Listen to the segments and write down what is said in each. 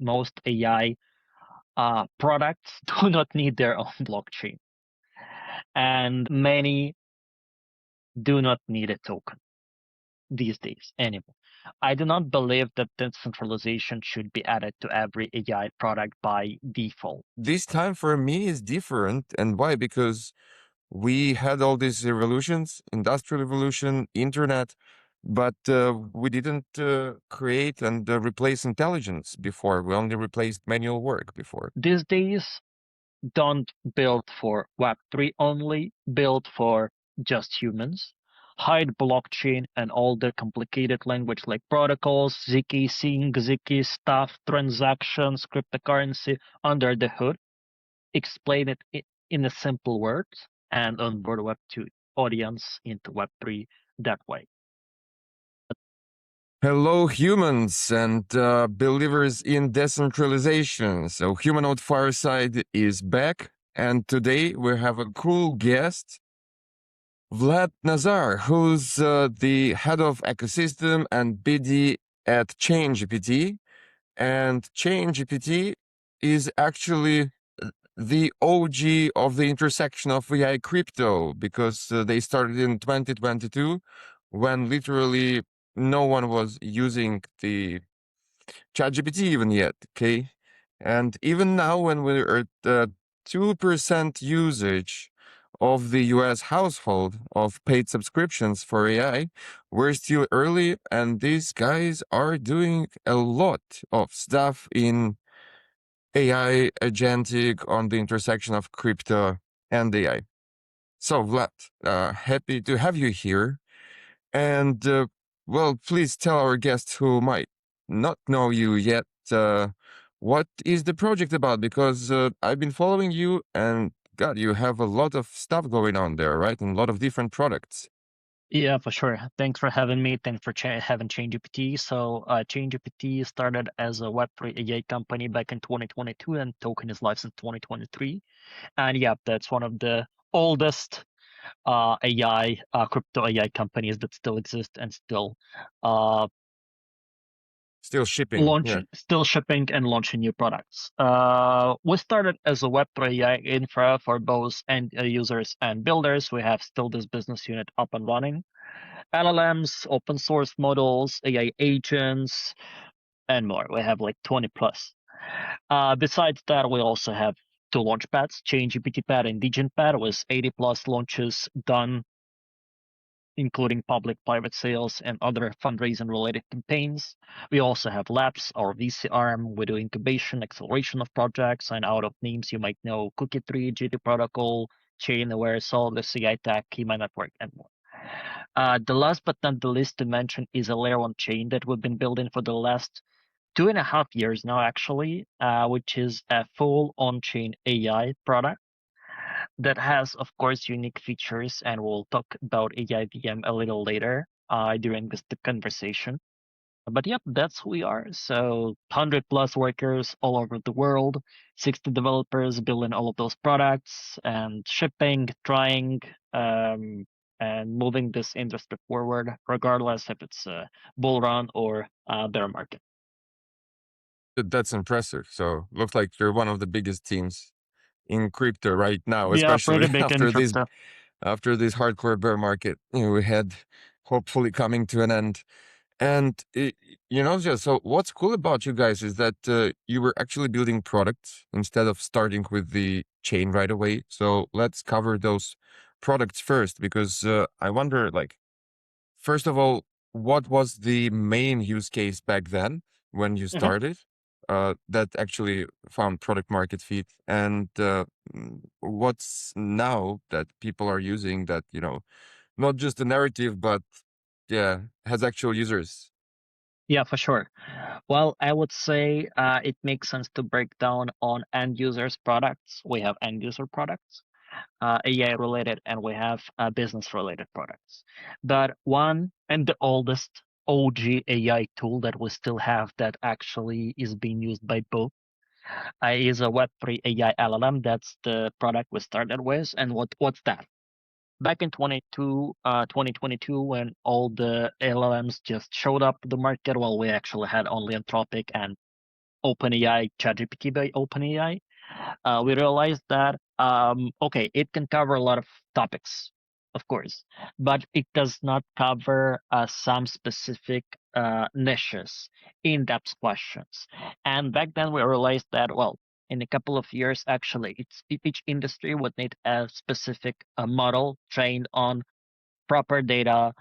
most AI products do not need their own blockchain, and many do not need a token these days anymore. I do not believe that decentralization should be added to every AI product by default. This time for me is different. And why? Because we had all these revolutions, industrial revolution, internet, but we didn't create and replace intelligence before. We only replaced manual work before. These days, don't build for Web3 only, build for just humans. Hide blockchain and all the complicated language like protocols, ZK sync, ZK stuff, transactions, cryptocurrency under the hood. Explain it in a simple words and onboard Web2 audience into Web3 that way. Hello, humans and believers in decentralization. So Humanode Fireside is back, and today we have a cool guest, Vlad Nazar, who's the head of ecosystem and BD at ChainGPT. And ChainGPT is actually the OG of the intersection of AI crypto, because they started in 2022 when literally no one was using the ChatGPT even yet, okay? And even now when we're at 2% usage of the US household of paid subscriptions for AI, we're still early, and these guys are doing a lot of stuff in AI agentic on the intersection of crypto and AI. So Vlad, happy to have you here. And well, please tell our guests who might not know you yet, what is the project about? Because I've been following you, and God, you have a lot of stuff going on there, right? And a lot of different products. Yeah, for sure. Thanks for having me. Thanks for having ChainGPT. So, ChainGPT started as a Web3 AI company back in 2022, and token is live since 2023. And yeah, that's one of the oldest AI crypto AI companies that still exist and still uh, Still shipping, yeah. still shipping and launching new products. We started as a Web3 AI infra for both end users and builders. We have still this business unit up and running. LLMs, open source models, AI agents, and more. We have like 20 plus. Besides that, we also have two launch pads, ChainGPT pad and Degen pad, with 80 plus launches done, including public private sales and other fundraising related campaigns. We also have labs, our VC arm. We do incubation, acceleration of projects, and out of names you might know Cookie Tree, GT Protocol, Chainaware, Solid, CI Tech, Kima Network, and more. The last but not the least to mention is a layer one chain that we've been building for the last 2.5 years now, actually, which is a full on-chain AI product that has, of course, unique features, and we'll talk about AI VM a little later during this conversation. But yep, that's who we are. So 100 plus workers all over the world, 60 developers building all of those products and shipping, trying, and moving this industry forward, regardless if it's a bull run or bear market. That's impressive. So looks like you're one of the biggest teams in crypto right now, Yeah, especially pretty big in crypto. after this hardcore bear market we had hopefully coming to an end. And just so what's cool about you guys is that you were actually building products instead of starting with the chain right away. So let's cover those products first, because I wonder, like, first of all, what was the main use case back then when you started that actually found product market fit, and what's now that people are using that, not just a narrative, but yeah, has actual users? Yeah, for sure. Well, I would say it makes sense to break down on end users products. We have end user products, AI related, and we have business related products. But one and the oldest OG AI tool that we still have that actually is being used by both is a Web3 AI LLM. That's the product we started with. And what's that? Back in 2022, when all the LLMs just showed up to the market, well, we actually had only Anthropic and OpenAI, ChatGPT by OpenAI, we realized that okay, it can cover a lot of topics, of course, but it does not cover some specific niches, in-depth questions. And back then, we realized that well, in a couple of years, actually, each industry would need a specific model trained on proper data,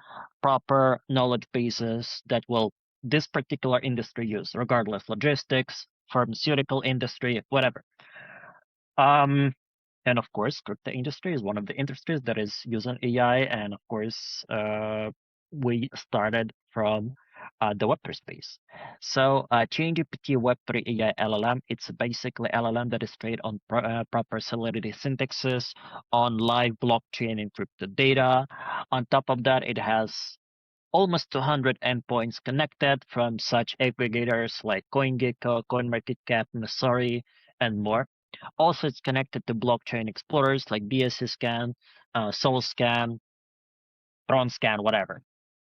proper knowledge bases that will this particular industry use, regardless logistics, pharmaceutical industry, whatever. Um, and of course, crypto industry is one of the industries that is using AI. And of course, we started from the Web3 space. So, ChainGPT Web3 AI LLM, it's basically LLM that is trained on proper Solidity syntaxes, on live blockchain encrypted data. On top of that, it has almost 200 endpoints connected from such aggregators like CoinGecko, CoinMarketCap, Nasari, and more. Also, it's connected to blockchain explorers like BSC Scan, SoulScan, TronScan, whatever,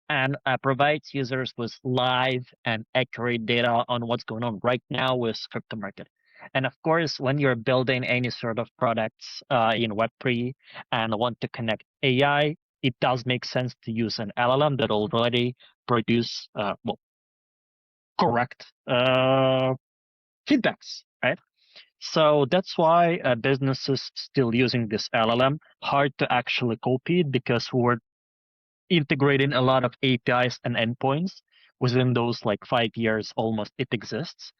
and provides users with live and accurate data on what's going on right now with crypto market. And of course, when you're building any sort of products in Web3 and want to connect AI, it does make sense to use an LLM that already produce well correct feedbacks, right? So that's why businesses still using this LLM. Hard to actually copy it because we're integrating a lot of APIs and endpoints within those like 5 years almost it exists.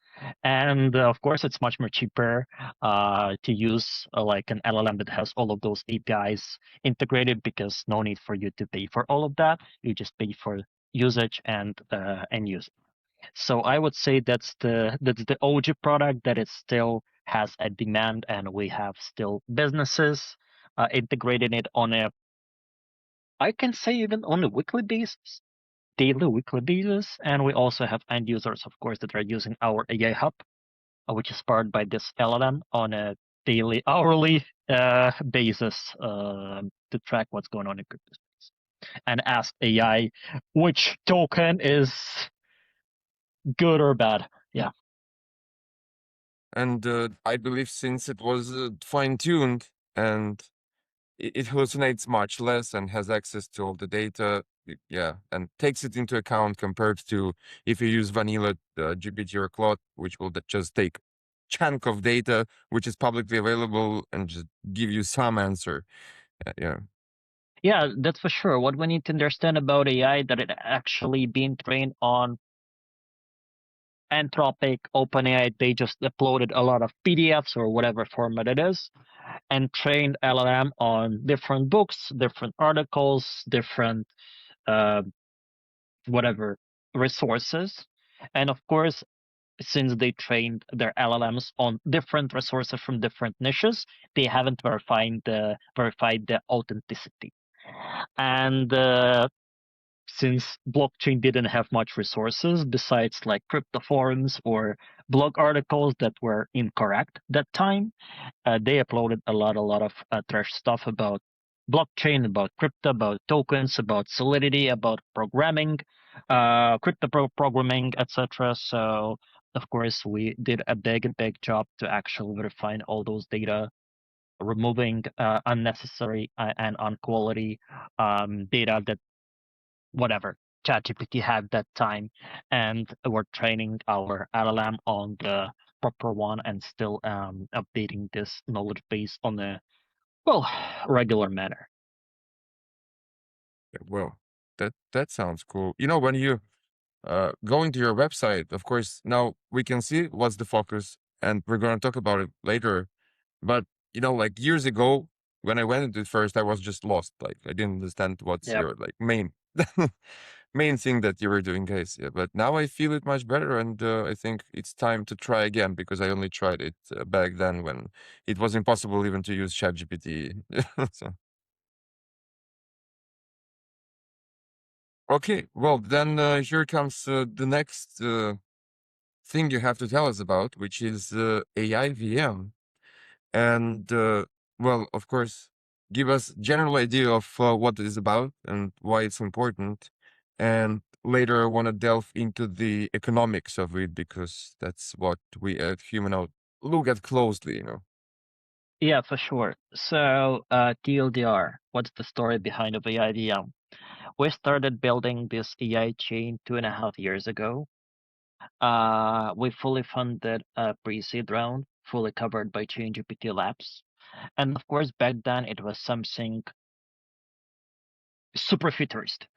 And of course, it's much more cheaper to use like an LLM that has all of those APIs integrated because no need for you to pay for all of that. You just pay for usage and use. So I would say that's the OG product that it still has a demand, and we have still businesses integrating it on a, I can say even on a weekly basis, daily, weekly basis, and we also have end users, of course, that are using our AI Hub, which is powered by this LLM on a daily, hourly basis to track what's going on in crypto space and ask AI which token is good or bad. Yeah. And I believe since it was fine-tuned and it hallucinates much less and has access to all the data, yeah, and takes it into account compared to if you use vanilla GPT or Claude, which will just take chunk of data which is publicly available and just give you some answer. Yeah. Yeah, that's for sure. What we need to understand about AI that it actually being trained on Anthropic, OpenAI, they just uploaded a lot of PDFs or whatever format it is and trained LLM on different books, different articles, different uh, whatever resources. And of course, since they trained their LLMs on different resources from different niches, they haven't verified the authenticity. And since blockchain didn't have much resources besides like crypto forums or blog articles that were incorrect that time, they uploaded a lot of trash stuff about blockchain, about crypto, about tokens, about solidity, about programming, programming, etc. So of course we did a big job to actually verify all those data, removing unnecessary and unquality data that whatever ChatGPT had that time, and we're training our LLM on the proper one and still updating this knowledge base on a well regular manner. Well, that sounds cool. You know, when you going to your website, of course, now we can see what's the focus, and we're gonna talk about it later. But you know, like years ago, when I went into it first, I was just lost. Like I didn't understand what's Yep. your like main main thing that you were doing, guys. Yeah, but now I feel it much better, and I think it's time to try again because I only tried it back then when it was impossible even to use ChatGPT. So, okay, well then here comes the next thing you have to tell us about, which is AI VM. And well, of course, give us general idea of what it is about and why it's important, and later want to delve into the economics of it because that's what we at Humanoid look at closely, you know. Yeah, for sure. So, TLDR, what's the story behind of AIDM? We started building this AI chain 2.5 years ago. We fully funded a pre-seed round, fully covered by ChainGPT Labs. And of course, back then it was something super futuristic.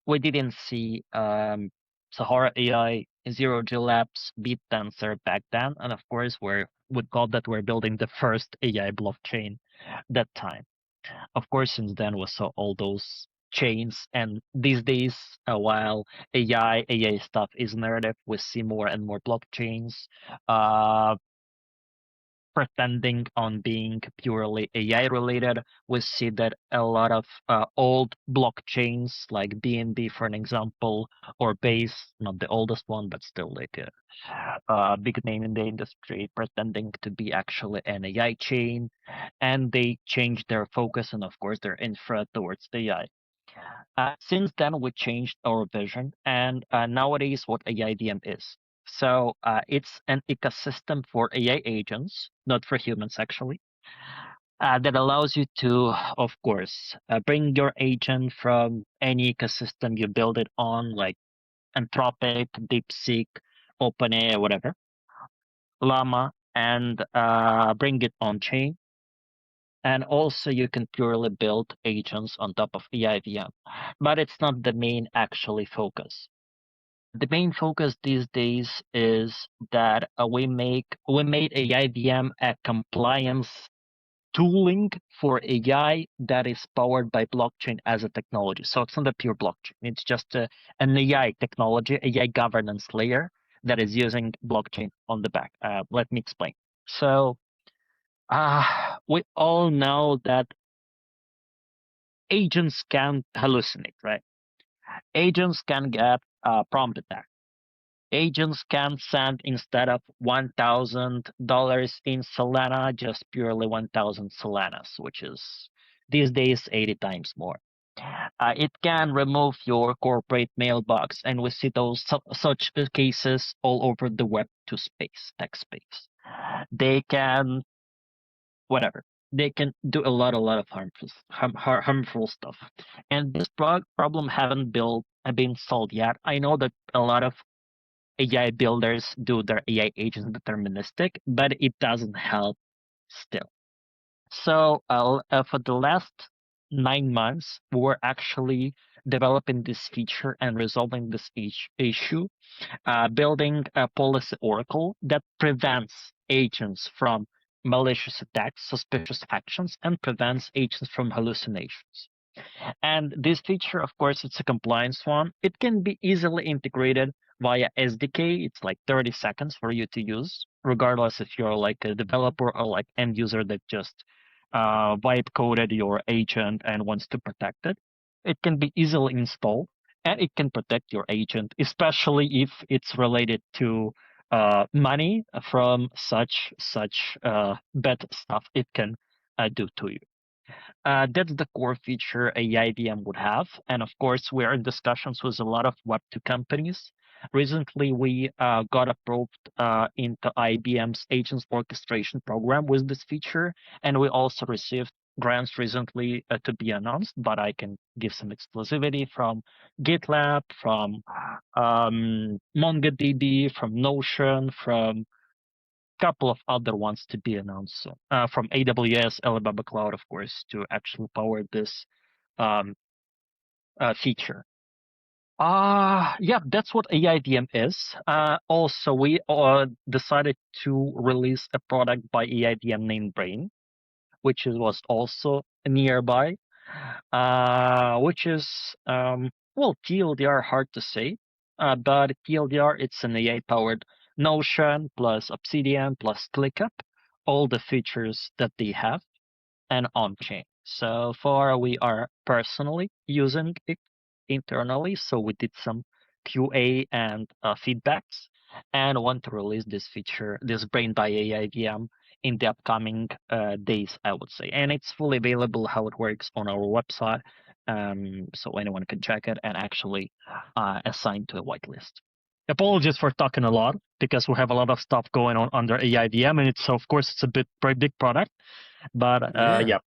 We didn't see Sahara AI, Zero G Labs, Beat Dancer back then. And of course, we call that we're building the first AI blockchain that time. Of course, since then we saw all those chains, and these days, while AI stuff is narrative, we see more and more blockchains uh, pretending on being purely AI related. We see that a lot of old blockchains like BNB, for an example, or Base, not the oldest one, but still like a big name in the industry, pretending to be actually an AI chain, and they changed their focus and, of course, their infra towards the AI. Since then, we changed our vision, and nowadays, what AIDM is. So it's an ecosystem for AI agents, not for humans actually, that allows you to, of course, bring your agent from any ecosystem you build it on, like Anthropic, DeepSeek, OpenAI, whatever, Llama, and bring it on chain. And also, you can purely build agents on top of AIVM, but it's not the main actually focus. The main focus these days is that we made AIVM a compliance tooling for AI that is powered by blockchain as a technology. So it's not a pure blockchain. It's just an AI technology, AI governance layer that is using blockchain on the back. Let me explain. So we all know that agents can hallucinate, right? Agents can get prompt attack. Agents can send instead of $1,000 in Solana, just purely 1,000 Solanas, which is these days 80 times more. It can remove your corporate mailbox, and we see those such cases all over the web to space, tech space. They can whatever. They can do a lot of harmful stuff, and this problem haven't been solved yet. I know that a lot of AI builders do their AI agents deterministic, but it doesn't help still. So for the last 9 months, we're actually developing this feature and resolving this issue, building a policy oracle that prevents agents from malicious attacks, suspicious actions, and prevents agents from hallucinations. And this feature, of course, it's a compliance one. It can be easily integrated via SDK. It's like 30 seconds for you to use, regardless if you're like a developer or like end user that just vibe coded your agent and wants to protect it. It can be easily installed and it can protect your agent, especially if it's related to money from such bad stuff it can do to you. That's the core feature a IBM would have. And of course, we're in discussions with a lot of Web2 companies. Recently, we got approved into IBM's Agents Orchestration Program with this feature. And we also received grants recently to be announced, but I can give some exclusivity from GitLab, from MongoDB, from Notion, from couple of other ones to be announced soon. From AWS, Alibaba Cloud, of course, to actually power this um, feature. Yeah, that's what AIDM is. Also, we decided to release a product by AIDM named Brain, which was also nearby, which is, well, TLDR, hard to say, but TLDR, it's an AI-powered Notion plus Obsidian plus ClickUp, all the features that they have, and on-chain. So far, we are personally using it internally, so we did some QA and feedbacks, and want to release this feature, this Brain by AI VM, in the upcoming days, I would say. And it's fully available how it works on our website. so anyone can check it and actually assign to a whitelist. Apologies for talking a lot because we have a lot of stuff going on under AIDM, and it's of course it's a big product, but Yeah. yeah,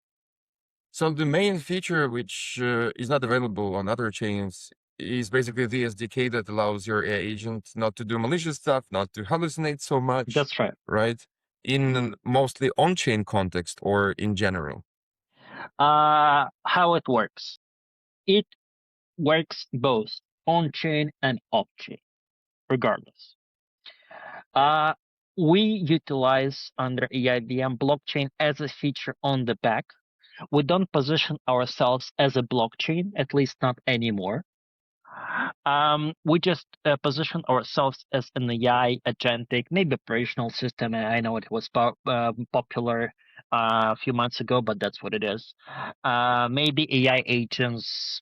So the main feature, which is not available on other chains, is basically the SDK that allows your AI agent not to do malicious stuff, not to hallucinate so much, that's right. right? In mostly on-chain context or in general. How it works? It works both on chain and off chain, regardless. Uh, we utilize under EIDM blockchain as a feature on the back. We don't position ourselves as a blockchain, at least not anymore. We just position ourselves as an AI agentic, maybe operational system. And I know it was popular a few months ago, but that's what it is. Maybe AI agents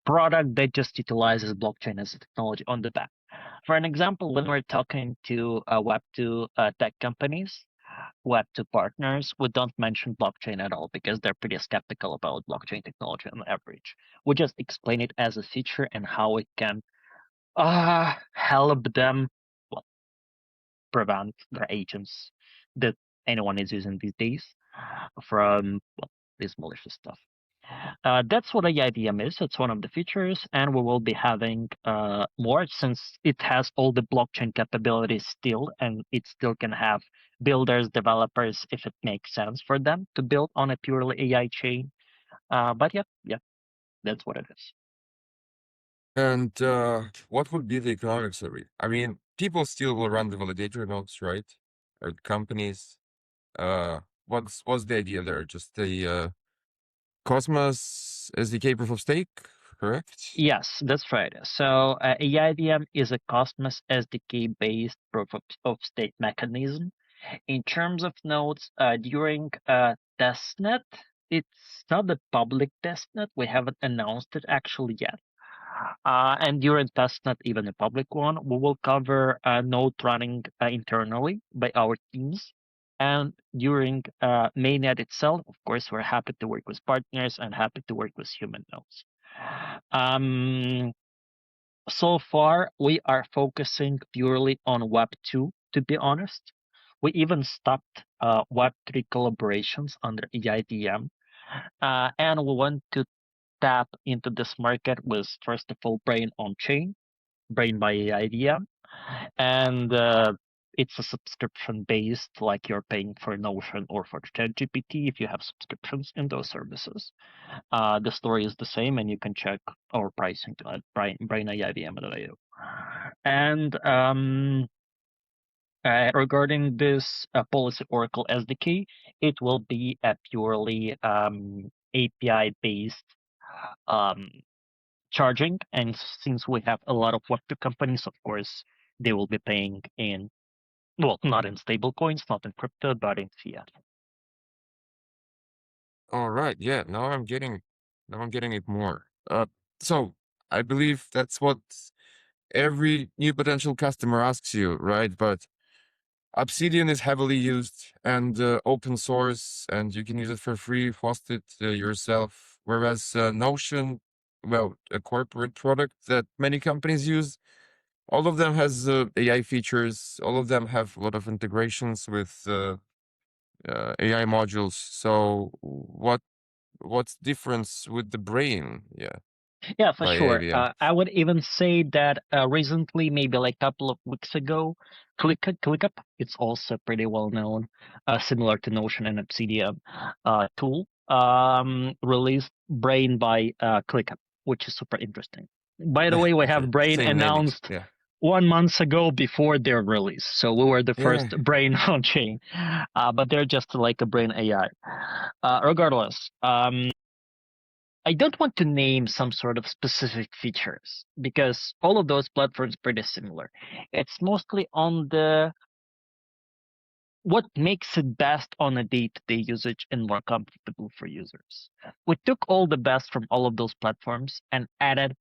product that just utilizes blockchain as a technology on the back. For an example, when we're talking to Web2 tech companies, Web2 partners, we don't mention blockchain at all because they're pretty skeptical about blockchain technology on average. We just explain it as a feature and how it can help them, well, prevent their agents that anyone is using these days from, well, this malicious stuff. That's what a IDM is. It's one of the features, and we will be having more since it has all the blockchain capabilities still, and it still can have builders, developers, if it makes sense for them to build on a purely AI chain. But yeah, that's what it is. And what would be the economics of it? I mean, people still will run the validator nodes, right? Or companies. Uh, what's the idea there? Just a Cosmos SDK proof of stake, correct? Yes, that's right. So AIDM is a Cosmos SDK based proof of stake mechanism. In terms of nodes, during testnet, it's not the public testnet. We haven't announced it actually yet. And during testnet, even a public one, we will cover node running internally by our teams. And during mainnet itself, of course, we're happy to work with partners and happy to work with human nodes. Um, so far, we are focusing purely on Web2, to be honest. We even stopped Web3 collaborations under EIDM, and we want to tap into this market with, first of all, Brain on Chain, Brain by EIDM, and it's a subscription based, like you're paying for Notion or for ChatGPT if you have subscriptions in those services. The story is the same, and you can check our pricing at brain.iidm.io. And regarding this Policy Oracle SDK, it will be a purely API-based charging. And since we have a lot of Web2 companies, of course, they will be paying in, well, not in stable coins, not in crypto, but in fiat. All right, yeah. Now I'm getting it more. So I believe that's what every new potential customer asks you, right? But Obsidian is heavily used and open source, and you can use it for free, host it yourself. Whereas Notion, well, a corporate product that many companies use, all of them has AI features. All of them have a lot of integrations with AI modules. So what's difference with the brain? Yeah, Yeah, for by sure. AVM. I would even say that recently, maybe like a couple of weeks ago, ClickUp, it's also pretty well known, similar to Notion and Obsidian tool, released Brain by ClickUp, which is super interesting. By the way, we Okay, have Brain same naming. announced Yeah, 1 month ago before their release, so we were the yeah. first Brain on chain, but they're just like a Brain AI. Regardless, I don't want to name some sort of specific features because all of those platforms are pretty similar. It's mostly on the what makes it best on a day-to-day usage and more comfortable for users. We took all the best from all of those platforms and added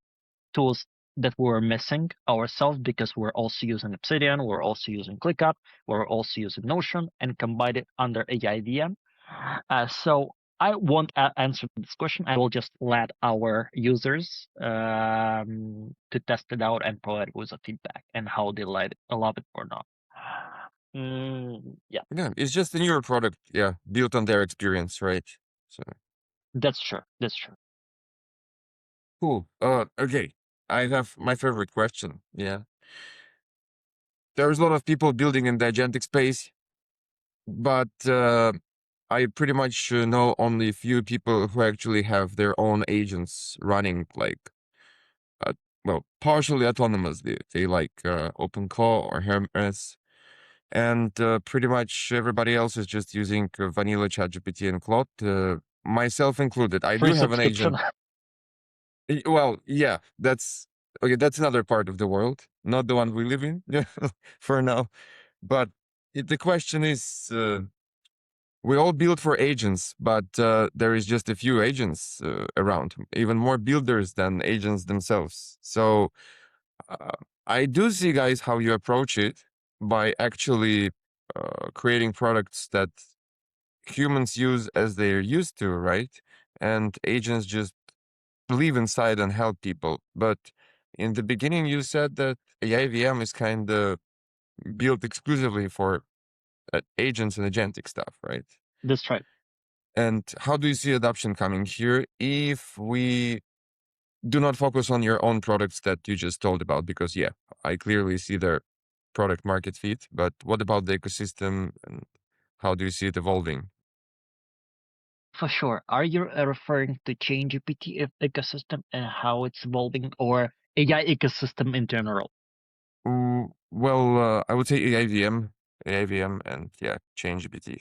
tools that we were missing ourselves because we're also using Obsidian, we're also using ClickUp, we're also using Notion, and combined it under AIDM. So I won't answer this question. I will just let our users to test it out and provide with a feedback and how they love it or not. Yeah, Yeah, it's just a newer product, yeah, built on their experience, right? So that's true. That's true. cool. Okay, I have my favorite question. Yeah, there's a lot of people building in the agentic space, but I pretty much know only a few people who actually have their own agents running, like, uh, well, partially autonomously. They like OpenClaw or Hermes, and pretty much everybody else is just using vanilla ChatGPT and Claude, myself included. I Free do have an subscription. agent. Well, yeah, that's okay. That's another part of the world, not the one we live in, for now. But the question is, we all build for agents, but there is just a few agents around, even more builders than agents themselves. So uh, I do see, guys, how you approach it by actually creating products that humans use as they're used to, right? And agents just live inside and help people. But in the beginning, you said that AIVM is kind of built exclusively for agents and agentic stuff, right? That's right. And how do you see adoption coming here if we do not focus on your own products that you just told about? Because, yeah, I clearly see their product market fit, but what about the ecosystem and how do you see it evolving? For sure. Are you referring to ChainGPT ecosystem and how it's evolving, or AI ecosystem in general? Well, I would say AIVM, and yeah, ChainGPT.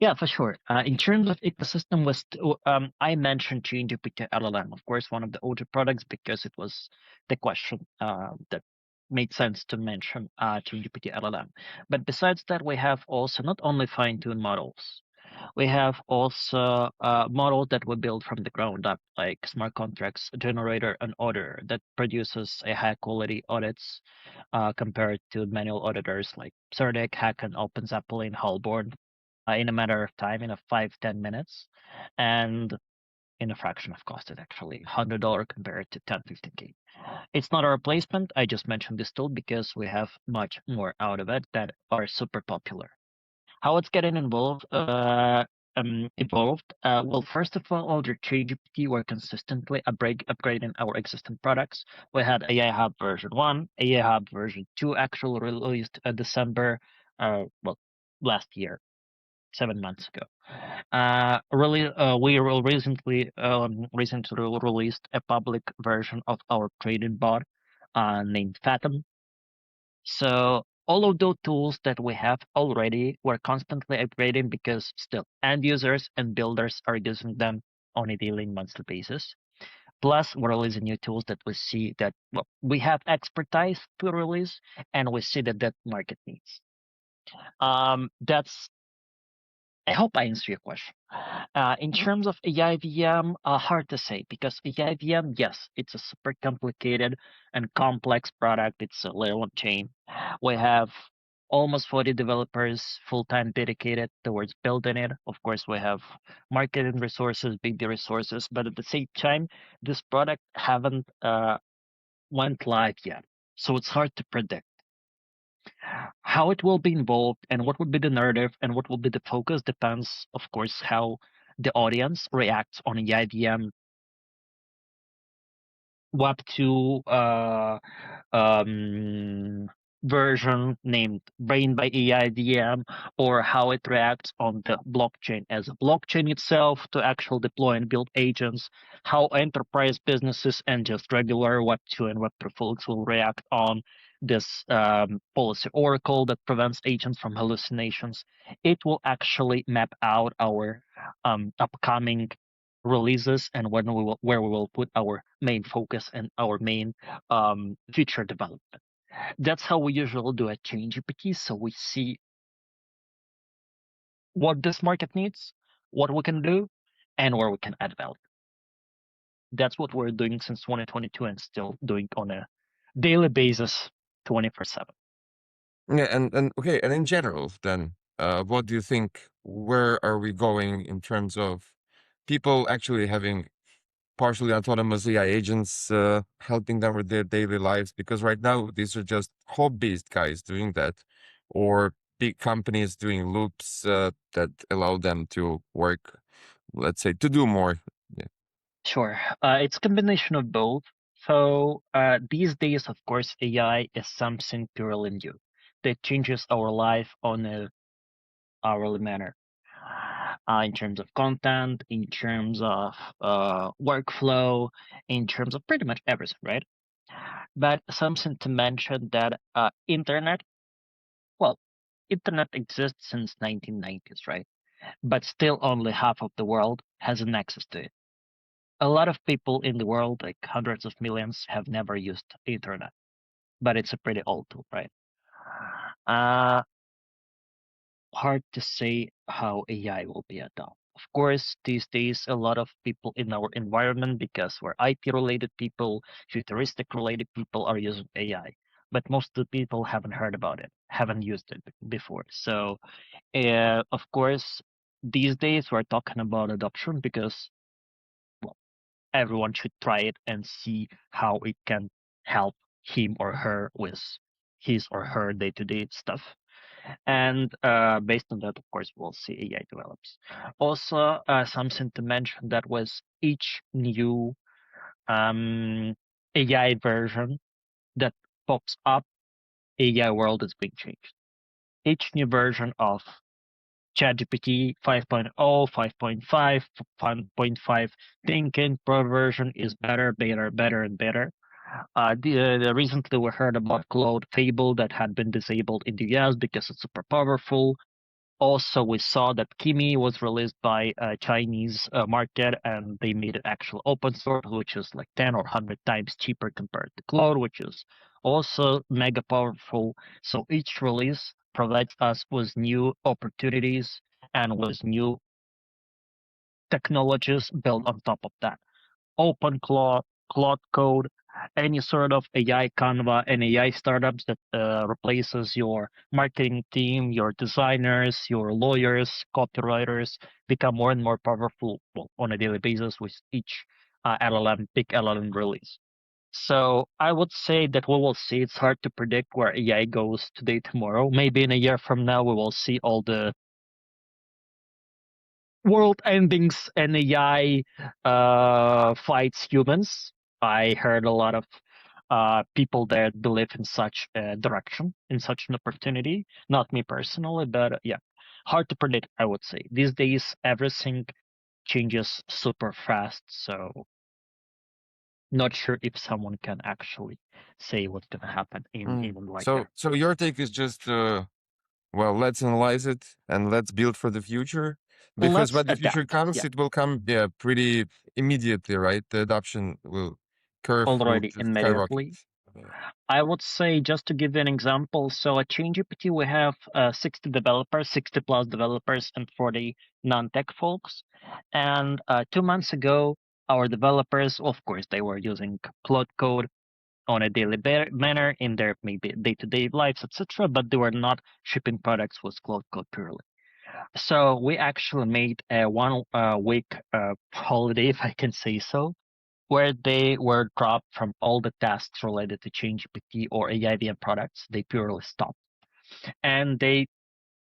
Yeah, for sure. In terms of ecosystem, I mentioned ChainGPT LLM, of course, one of the older products because it was the question that made sense to mention ChainGPT LLM. But besides that, we have also not only fine-tuned models, we have also models that we build from the ground up, like smart contracts generator and auditor that produces a high-quality audits compared to manual auditors like Certic, Hacken, OpenZeppelin, Halborn in a matter of time, in a 5-10 minutes, and in a fraction of cost. It's actually $100 compared to 10-15K. It's not a replacement. I just mentioned this tool because we have much more out of it that are super popular. How it's getting evolved. Well, first of all, under ChatGPT, we're consistently upgrading our existing products. We had AI Hub version 1, AI Hub version 2 actually released December, well, last year, 7 months ago. We will recently released a public version of our trading bot named Fathom. So all of those tools that we have already, we're constantly upgrading because still end users and builders are using them on a daily and monthly basis. Plus, we're releasing new tools that we see that we have expertise to release, and we see that market needs. That's I hope I answer your question. In terms of AIVM, hard to say because AIVM, yes, it's a super complicated and complex product. It's a layer one chain. We have almost 40 developers full-time dedicated towards building it. Of course, we have marketing resources, big resources, but at the same time, this product haven't went live yet, so it's hard to predict. How it will be involved and what would be the narrative and what will be the focus depends, of course, how the audience reacts on the IVM Web 2 um, version named Brain by AIVM, or how it reacts on the blockchain as a blockchain itself to actually deploy and build agents, how enterprise businesses and just regular Web 2 and Web 3 folks will react on this policy oracle that prevents agents from hallucinations. It will actually map out our upcoming releases and where we will put our main focus and our main future development. That's how we usually do at ChainGPT. So we see what this market needs, what we can do, and where we can add value. That's what we're doing since 2022 and still doing on a daily basis, 24/7. Yeah, and okay, and in general, then, what do you think? Where are we going in terms of people actually having partially autonomous AI agents helping them with their daily lives, because right now these are just hobbyist guys doing that, or big companies doing loops that allow them to work, let's say, to do more. Yeah. Sure. It's a combination of both. So these days, of course, AI is something purely new that changes our life on a hourly manner. In terms of content, in terms of workflow, in terms of pretty much everything, right? But something to mention that well, internet exists since 1990s, right? But still only half of the world has an access to it. A lot of people in the world, like hundreds of millions, have never used internet, but it's a pretty old tool, right? Uh, Hard to say how AI will be adopted. Of course, these days, a lot of people in our environment, because we're IT related people, futuristic related people, are using AI. But most of the people haven't heard about it, haven't used it before. So, of course, these days we're talking about adoption because well, everyone should try it and see how it can help him or her with his or her day-to-day stuff. And based on that, of course, we'll see AI develops. Also, something to mention that was each new AI version that pops up, AI world is being changed. Each new version of ChatGPT 5.0, 5.5, 5.5 thinking pro version is better, better, better, and better. Recently we heard about Claude Fable that had been disabled in the US because it's super powerful. Also, we saw that Kimi was released by a Chinese market, and they made it actual open source, which is like 10 or 100 times cheaper compared to Cloud, which is also mega powerful. So each release provides us with new opportunities and with new technologies built on top of that. Open Claude, Claude Code, any sort of AI Canva and AI startups that replaces your marketing team, your designers, your lawyers, copywriters become more and more powerful on a daily basis with each big LLM release. So I would say that we will see. It's hard to predict where AI goes today, tomorrow. Maybe in a year from now, we will see all the world endings and AI fights humans. I heard a lot of people that believe in such a direction, in such an opportunity. Not me personally, but yeah, hard to predict, I would say. These days, everything changes super fast, so not sure if someone can actually say what's gonna happen in Mm. even like So, there. so your take is just well, let's analyze it and let's build for the future. Because Let's when the future adapt. comes, Yeah, it will come, yeah, pretty immediately, right? The adoption will curve will already just skyrocket. immediately. Yeah. I would say, just to give you an example, so at ChainGPT we have 60 developers, 60 plus developers, and 40 non-tech folks. And 2 months ago, our developers, of course, they were using Claude Code on a daily manner in their maybe day-to-day lives, etc. But they were not shipping products with Claude Code purely. So we actually made a one-week holiday, if I can say so, where they were dropped from all the tasks related to ChainGPT or AIVM products. They purely stopped. And they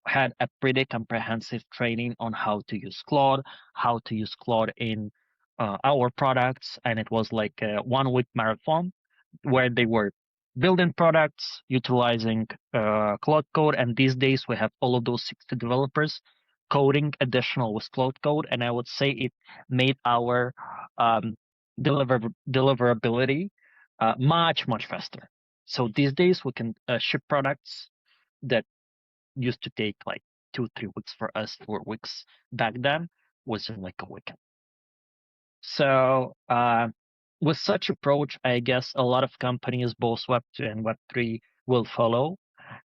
had a pretty comprehensive training on how to use Claude, how to use Claude in our products. And it was like a 1 week marathon where they were building products, utilizing Claude Code. And these days we have all of those 60 developers coding additional with Claude Code. And I would say it made our um, deliverability much, much faster. So these days we can ship products that used to take like 2, 3 weeks for us, 4 weeks back then, was in like a weekend. So with such approach, I guess a lot of companies, both Web2 and Web3, will follow,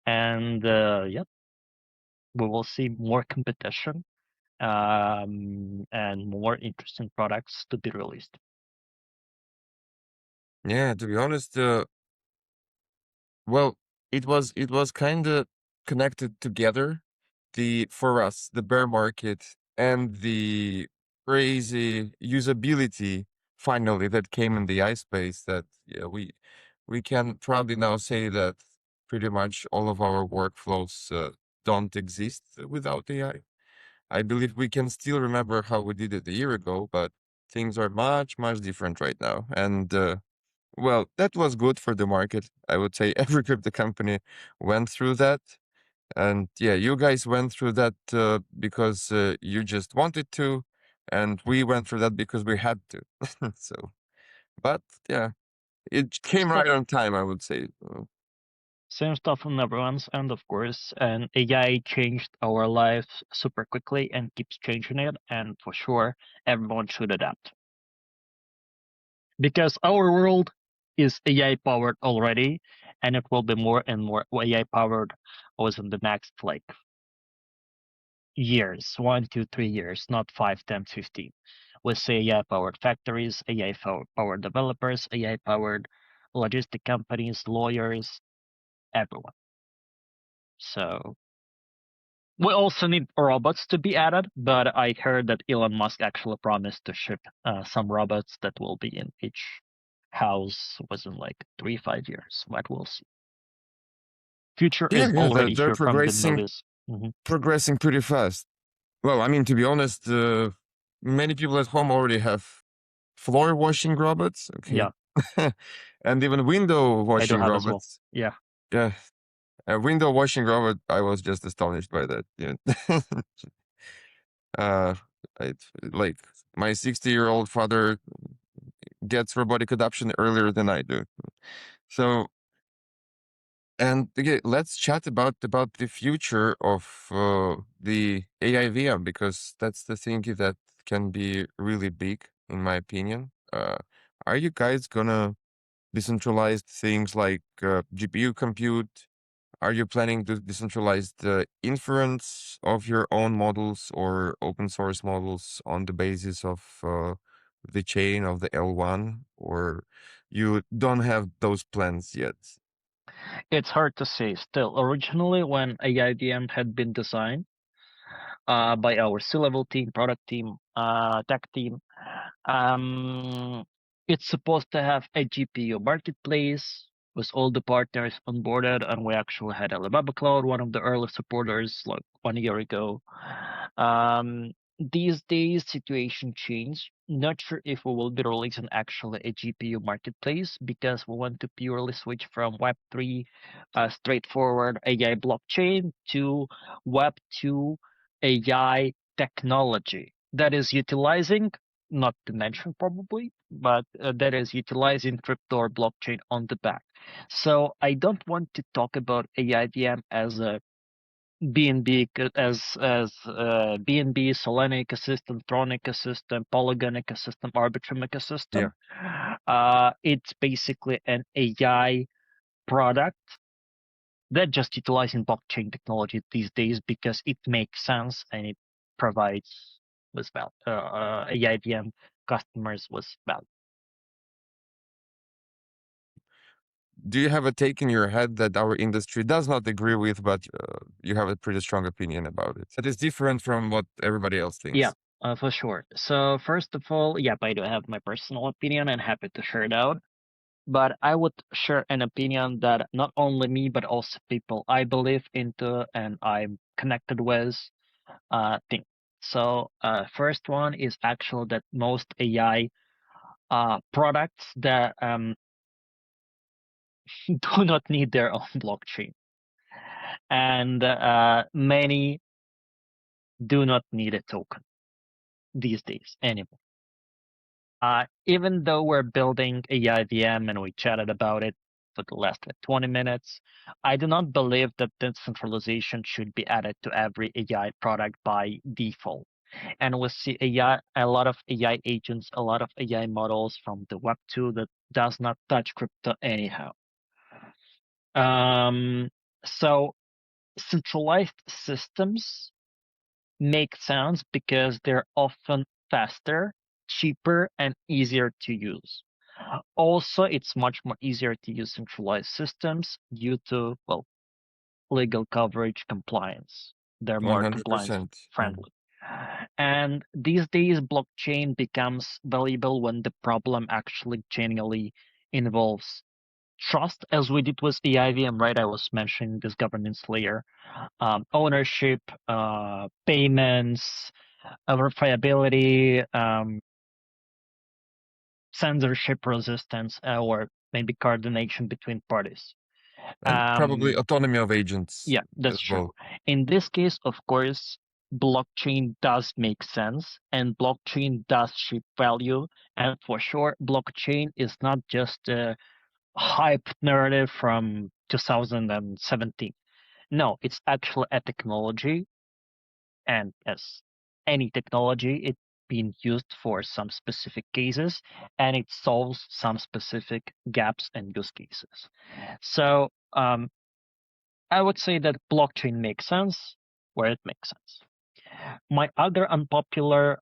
and yeah, we will see more competition and more interesting products to be released. Yeah, to be honest, well, it was kind of connected together. The for us, the bear market and the crazy usability finally that came in the AI space that yeah, we can proudly now say that pretty much all of our workflows don't exist without AI. I believe we can still remember how we did it a year ago, but things are much, much different right now. And well, that was good for the market. I would say every crypto company went through that. And yeah, you guys went through that because you just wanted to, and we went through that because we had to. So, but yeah, it came So, right on time, I would say. same stuff on everyone's end, of course, and AI changed our lives super quickly and keeps changing it, and for sure, everyone should adapt. Because our world is AI powered already, and it will be more and more AI powered within the next like years, 1 to 3 years, not 5, 10, 15. We see AI powered factories, AI powered developers, AI powered logistic companies, lawyers, everyone. So we also need robots to be added, but I heard that Elon Musk actually promised to ship some robots that will be in each house within like 3, 5 years. But we'll see. Future Yeah, is yeah, already they're here from the progressing, movies. Hmm. progressing pretty fast. Well, I mean, to be honest, many people at home already have floor washing robots. Okay, Yeah, and even window I do washing have as well. robots. Yeah, Yeah, a window washing robot. I was just astonished by that. Yeah. uh, like my 60-year-old father gets robotic adoption earlier than I do. So, and again, let's chat about the future of the AI VM because that's the thing that can be really big, in my opinion. Are you guys gonna decentralize things like GPU compute? Are you planning to decentralize the inference of your own models or open source models on the basis of the chain of the L1, or you don't have those plans yet? it's hard to say still. Originally, when AIDM had been designed by our C-level team, product team, tech team, Um, it's supposed to have a GPU marketplace with all the partners onboarded, and we actually had Alibaba Cloud, one of the early supporters, like 1 year ago. Um, these days, situation changed. Not sure if we will be releasing actually a GPU marketplace because we want to purely switch from Web3, straightforward AI blockchain to Web2 AI technology that is utilizing not to mention probably, but that is utilizing crypto or blockchain on the back. So I don't want to talk about AIVM as a BNB as BNB, Solana ecosystem, Tron ecosystem, Polygon ecosystem, Arbitrum Yeah. ecosystem. It's basically an AI product that just utilizing blockchain technology these days because it makes sense and it provides with AIVM customers with value. Do you have a take in your head that our industry does not agree with, but you have a pretty strong opinion about it? That is different from what everybody else Yeah, thinks. for sure. So first of all, yep, I do have my personal opinion and happy to share it out. But I would share an opinion that not only me, but also people I believe into and I'm connected with think. So first one is actually that most AI products that do not need their own blockchain, and many do not need a token these days anymore. Even though we're building a IVM and we chatted about it for the last like 20 minutes, I do not believe that decentralization should be added to every AI product by default. And we see AI, a lot of AI agents, a lot of AI models from the Web 2 that does not touch crypto anyhow. So centralized systems make sense because they're often faster, cheaper, and easier to use. Also, it's much more easier to use centralized systems due to, well, legal coverage compliance. They're more compliance 100%. friendly. And these days, blockchain becomes valuable when the problem actually genuinely involves trust, as we did with the IVM, right? I was mentioning this governance layer, ownership, payments, verifiability, censorship resistance, or maybe coordination between parties. And probably Um, autonomy of agents yeah, that's as true. well. In this case, of course, blockchain does make sense and blockchain does shape value. And for sure, blockchain is not just a hype narrative from 2017. No, it's actually a technology, and as any technology, it's being used for some specific cases, and it solves some specific gaps and use cases. So I would say that blockchain makes sense where it makes sense. My other unpopular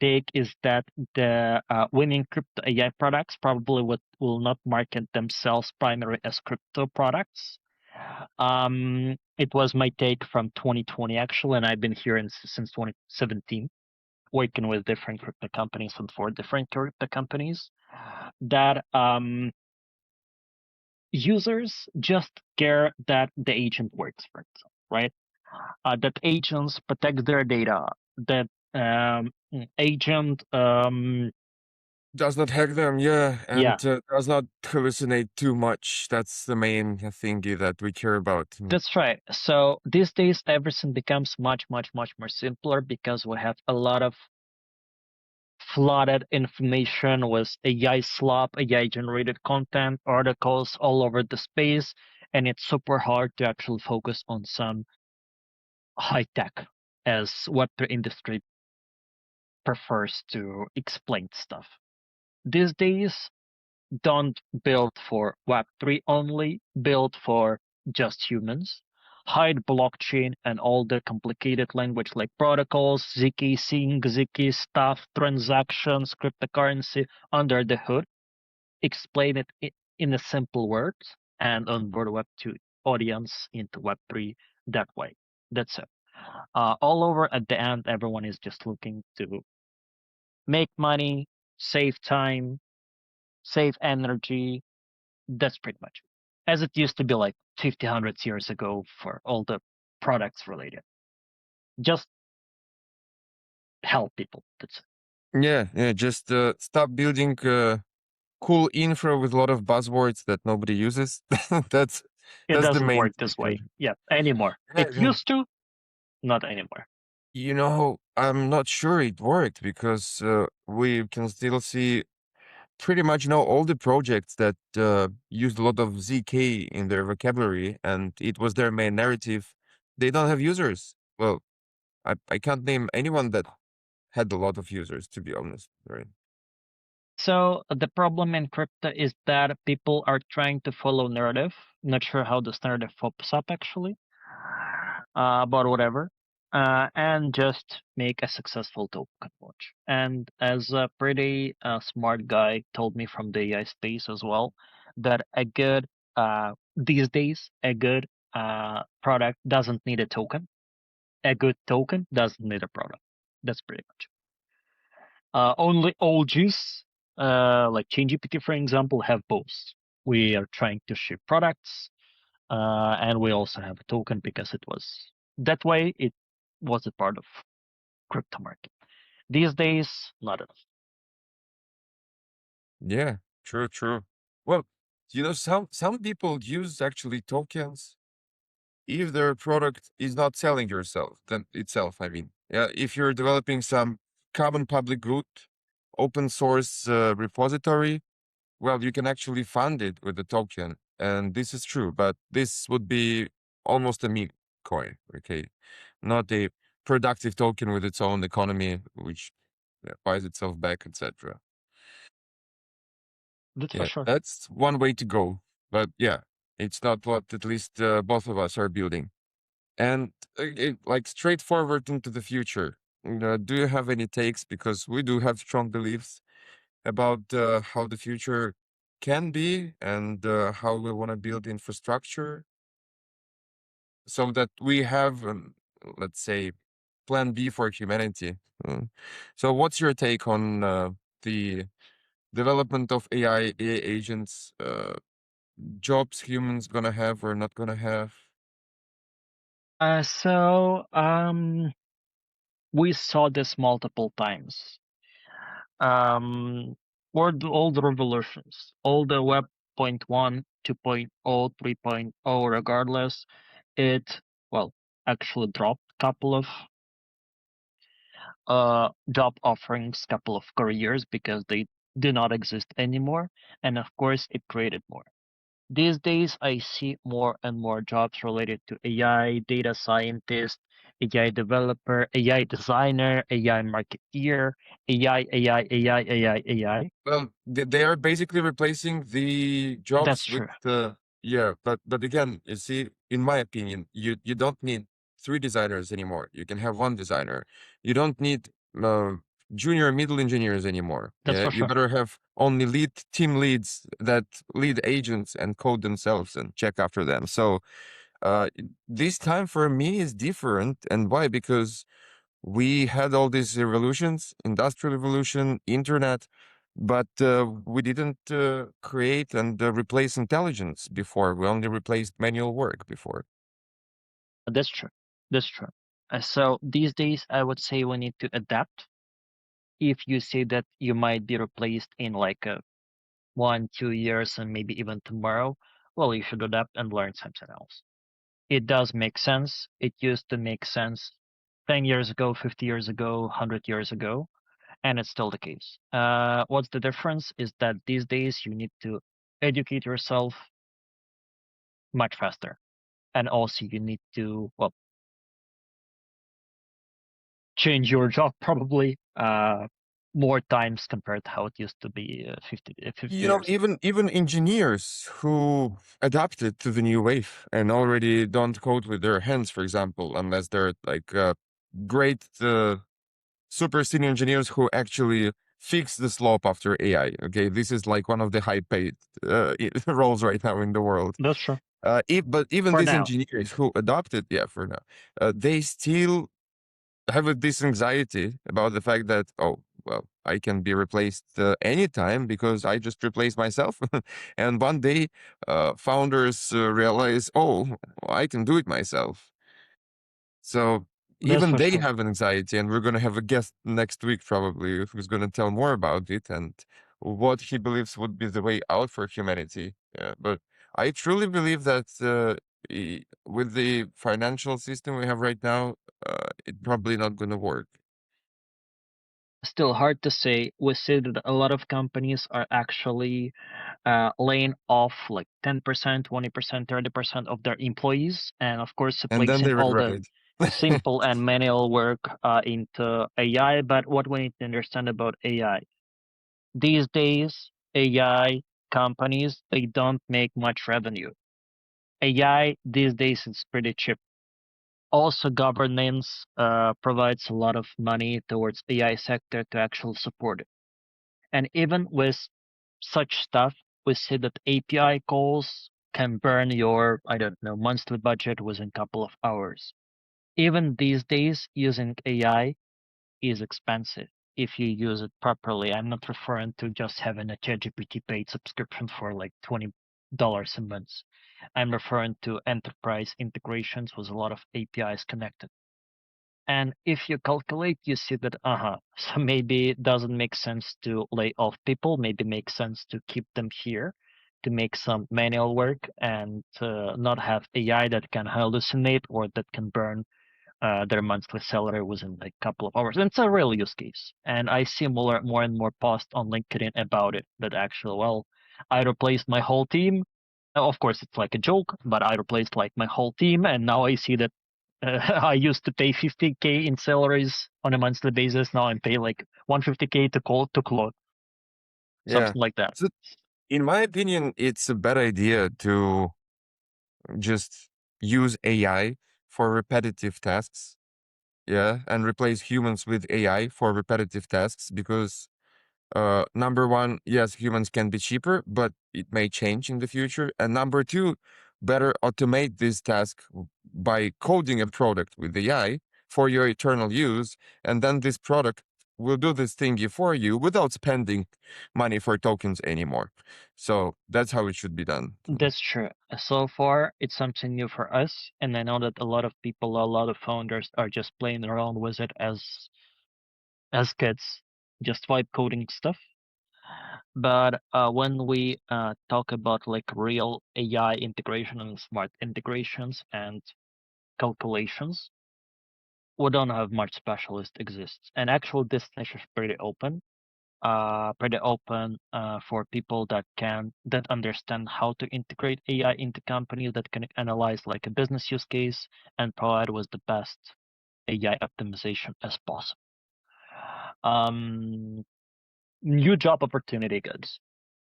take is that the winning crypto AI products probably will not market themselves primarily as crypto products. It was my take from 2020 actually, and I've been here since 2017, working with different crypto companies and for different crypto companies. That users just care that the agent works for itself, right? That agents protect their data. That agent, Does not hack them, yeah, yeah, and does not hallucinate too much. That's the main thingy that we care about. that's right. So these days, everything becomes much, much, much more simpler because we have a lot of flooded information with AI slop, AI generated content, articles all over the space, and it's super hard to actually focus on some high tech as what the industry prefers to explain stuff. These days, don't build for Web3 only, build for just humans. Hide blockchain and all the complicated language like protocols, ZK sync, ZK stuff, transactions, cryptocurrency under the hood. Explain it in a simple words and onboard Web2 audience into Web3 that way. That's it. All over at the end, everyone is just looking to make money, save time, save energy. That's pretty much it. As it used to be like 50, hundreds years ago for all the products related. Just help people. That's it. Yeah, yeah, just stop building cool infra with a lot of buzzwords that nobody uses. that's It that's the doesn't main work this take. way. Yeah, anymore. Yeah, It yeah. used to, not anymore. I'm not sure it worked because we can still see pretty much know all the projects that used a lot of ZK in their vocabulary and it was their main narrative. They don't have users. Well, I can't name anyone that had a lot of users, to be honest. Right? So the problem in crypto is that people are trying to follow narrative. Not sure how this narrative pops up actually, but whatever. And just make a successful token launch. And as a pretty smart guy told me from the AI space as well, that a good these days a good product doesn't need a token. A good token doesn't need a product. That's pretty much. Only OGs, like ChainGPT, for example, have both. We are trying to ship products, and we also have a token because it was that way. It was a part of crypto market. These days, not enough. Yeah, true, true. Well, some people use actually tokens if their product is not selling yourself, then itself. I mean, yeah, if you're developing some common public good, open source repository, well, you can actually fund it with the token, and this is true. But this would be almost a meme coin, okay, not a productive token with its own economy, which buys itself back, etc. That's for Yeah, sure. that's one way to go. But yeah, it's not what at least both of us are building. And like straightforward into the future. Do you have any takes? Because we do have strong beliefs about how the future can be and how we want to build infrastructure so that we have, let's say, plan B for humanity. Mm. So what's your take on the development of AI agents, jobs humans gonna have or not gonna have? We saw this multiple times. Um, all the revolutions, all the Web point 1, 2.0, 3.0, regardless, it, well, actually dropped a couple of job offerings, couple of careers because they do not exist anymore. And of course, it created more. These days, I see more and more jobs related to AI, data scientist, AI developer, AI designer, AI marketeer, AI. Well, they are basically replacing the That's jobs with true. the, yeah, but again, you see, in my opinion, you don't need three designers anymore. You can have one designer. You don't need junior middle engineers anymore. That's Yeah, for you sure. better have only lead team leads that lead agents and code themselves and check after them. So this time for me is different. And why? Because we had all these revolutions, industrial revolution, internet, but we didn't create and replace intelligence before. We only replaced manual work before. That's true. That's true. So these days, I would say we need to adapt. If you say that you might be replaced in like 1, 2 years, and maybe even tomorrow, well, you should adapt and learn something else. It does make sense. It used to make sense 10 years ago, 50 years ago, 100 years ago, and it's still the case. What's the difference is that these days you need to educate yourself much faster. And also you need to, well, change your job probably more times compared to how it used to be 50 You know, years ago. even engineers who adapted to the new wave and already don't code with their hands, for example, unless they're like great super senior engineers who actually fix the slope after AI. Okay, this is like one of the high paid roles right now in the world. That's true. But even For these now. engineers who adopted, yeah, for now, they still have this anxiety about the fact that, oh, well, I can be replaced anytime because I just replaced myself. And one day, founders realize, oh, I can do it myself. So That's even for they sure. have anxiety, and we're going to have a guest next week probably who's going to tell more about it and what he believes would be the way out for humanity. Yeah, but I truly believe that with the financial system we have right now, it's probably not going to work. Still hard to say. We see that a lot of companies are actually laying off like 10%, 20%, 30% of their employees, and of course And then replacing they all regret the it. simple and manual work into AI. But what we need to understand about AI these days, AI companies they don't make much revenue. AI these days is pretty cheap. Also, governance provides a lot of money towards AI sector to actually support it. And even with such stuff, we see that API calls can burn your, I don't know, monthly budget within a couple of hours. Even these days, using AI is expensive if you use it properly. I'm not referring to just having a ChatGPT paid subscription for like $20 a month. I'm referring to enterprise integrations with a lot of APIs connected. And if you calculate, you see that, so maybe it doesn't make sense to lay off people. Maybe makes sense to keep them here to make some manual work and not have AI that can hallucinate or that can burn their monthly salary within like a couple of hours. And it's a real use case. And I see more and more posts on LinkedIn about it that actually, well, I replaced my whole team. Of course, it's like a joke, but I replaced like my whole team. And now I see that I used to pay 50K in salaries on a monthly basis. Now I'm paying like 150K to Claude, Yeah. something like that. So in my opinion, it's a bad idea to just use AI for repetitive tasks. Yeah, and replace humans with AI for repetitive tasks because number one, yes, humans can be cheaper, but it may change in the future. And number two, better automate this task by coding a product with AI for your eternal use, and then this product will do this thingy for you without spending money for tokens anymore. So that's how it should be done. That's true. So far, it's something new for us, and I know that a lot of people, a lot of founders are just playing around with it as kids, just vibe coding stuff. But when we talk about like real AI integration and smart integrations and calculations, we don't have much specialist exists. And actually, this niche is pretty open for people that understand how to integrate AI into companies that can analyze like a business use case and provide with the best AI optimization as possible. Um, New job opportunity, guys.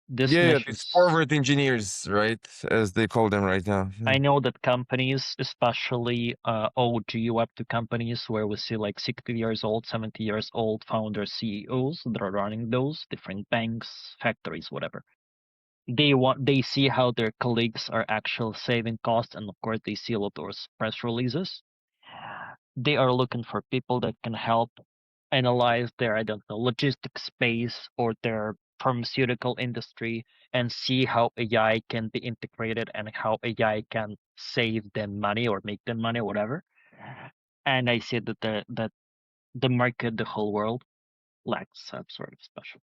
This Yeah, niche these is. forward engineers, right, as they call them right now. I know that companies, especially OG Web2 companies, where we see like 60 years old, 70 years old founders, CEOs that are running those different banks, factories, whatever. They see how their colleagues are actually saving costs, and of course they see a lot of those press releases. They are looking for people that can help analyze their, I don't know, logistics space or their pharmaceutical industry and see how AI can be integrated and how AI can save them money or make them money, whatever. And I see that the market, the whole world lacks some sort of special.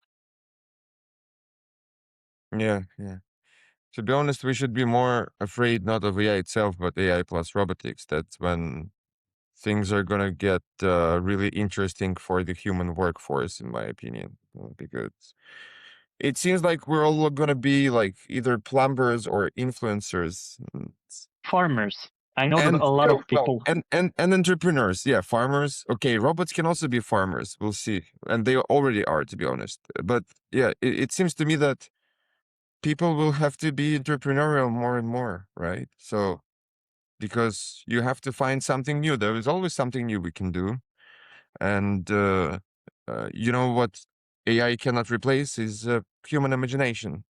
Yeah, yeah. To be honest, we should be more afraid not of AI itself, but AI plus robotics. That's when things are gonna get really interesting for the human workforce, in my opinion, because it seems like we're all gonna be like either plumbers or influencers, Farmers. I know that and a lot yeah, of well, people. and entrepreneurs. Yeah, farmers. Okay, robots can also be farmers. We'll see, and they already are, to be honest. But yeah, it seems to me that people will have to be entrepreneurial more and more, right? So because you have to find something new. There is always something new we can do. And you know what AI cannot replace is human imagination.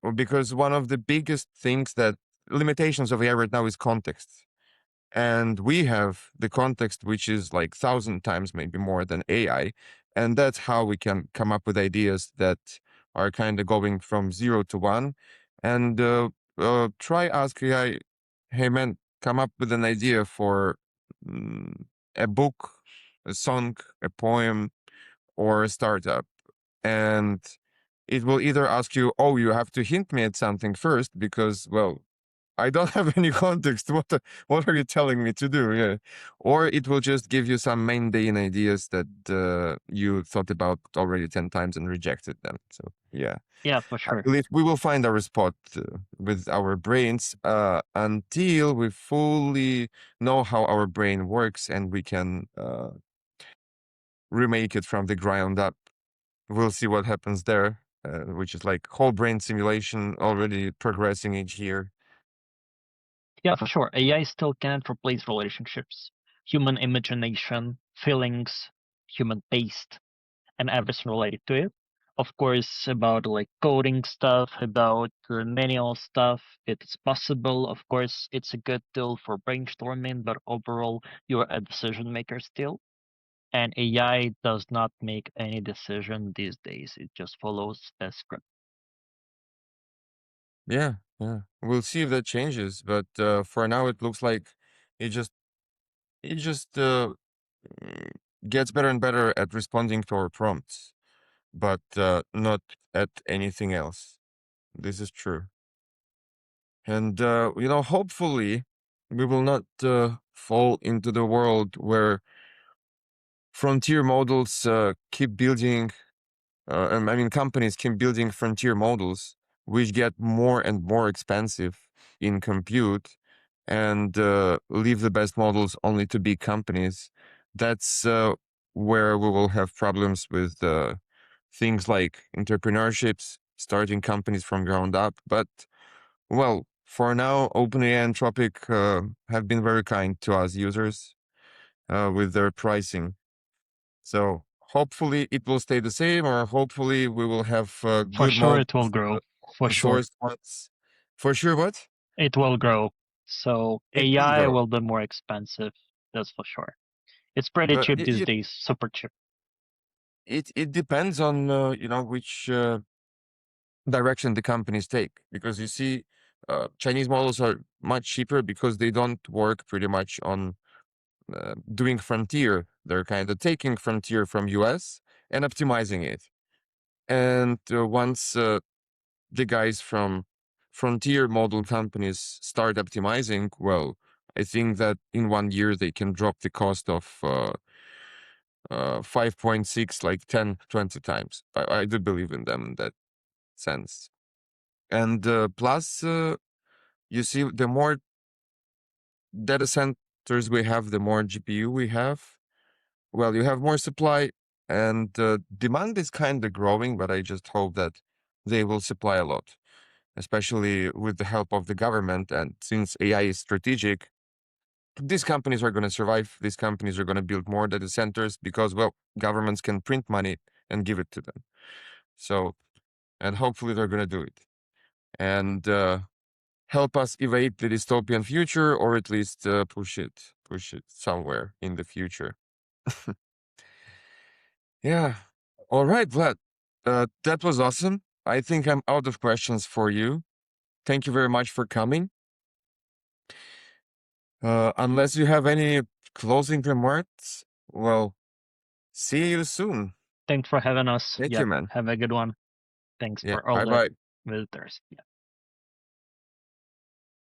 Well, because one of the biggest things that limitations of AI right now is context. And we have the context, which is like 1,000 times maybe more than AI. And that's how we can come up with ideas that are kind of going from 0 to 1. And try ask AI, hey man, come up with an idea for mm, a book, a song, a poem, or a startup. And it will either ask you, oh, you have to hint me at something first because, well, I don't have any context. What are you telling me to do? Yeah. Or it will just give you some mundane ideas that you thought about already 10 times and rejected them. So, yeah. Yeah, for I sure. believe we will find our spot with our brains until we fully know how our brain works and we can remake it from the ground up. We'll see what happens there, which is like whole brain simulation already progressing each year. Yeah, for sure. AI still can't replace relationships, human imagination, feelings, human taste, and everything related to it. Of course, about like coding stuff, about manual stuff, it's possible. Of course, it's a good tool for brainstorming, but overall, you're a decision maker still. And AI does not make any decision these days. It just follows a script. Yeah, yeah. We'll see if that changes, but for now it looks like it just it just mm, gets better and better at responding to our prompts, but not at anything else. This is true. And hopefully we will not fall into the world where frontier models keep building I mean, companies keep building frontier models, which get more and more expensive in compute, and leave the best models only to big companies. That's where we will have problems with things like entrepreneurships, starting companies from ground up. But well, for now, OpenAI and Anthropic have been very kind to us users with their pricing. So hopefully it will stay the same, or hopefully we will have For good sure, models, it will grow. For open sure, source ones. For sure, what? it will grow. So It will AI grow. will be more expensive. That's for sure. It's pretty cheap these It days, super cheap. it depends on which direction the companies take, because you see, Chinese models are much cheaper because they don't work pretty much on doing frontier. They're kind of taking frontier from US and optimizing it. And once the guys from frontier model companies start optimizing, well, I think that in 1 year they can drop the cost of 5.6 like 10, 20 times. I do believe in them in that sense. And plus, you see, the more data centers we have, the more GPU we have. Well, you have more supply, and demand is kind of growing, but I just hope that they will supply a lot, especially with the help of the government. And since AI is strategic, these companies are going to survive. These companies are going to build more data centers because, well, governments can print money and give it to them. So, and hopefully they're going to do it and help us evade the dystopian future, or at least push it somewhere in the future. Yeah. All right, Vlad. That was awesome. I think I'm out of questions for you. Thank you very much for coming. Unless you have any closing remarks, well, see you soon. Thanks for having us. Thank you, Yep. man. Have a good one. Thanks Yeah. for all Bye the bye. visitors. Yeah.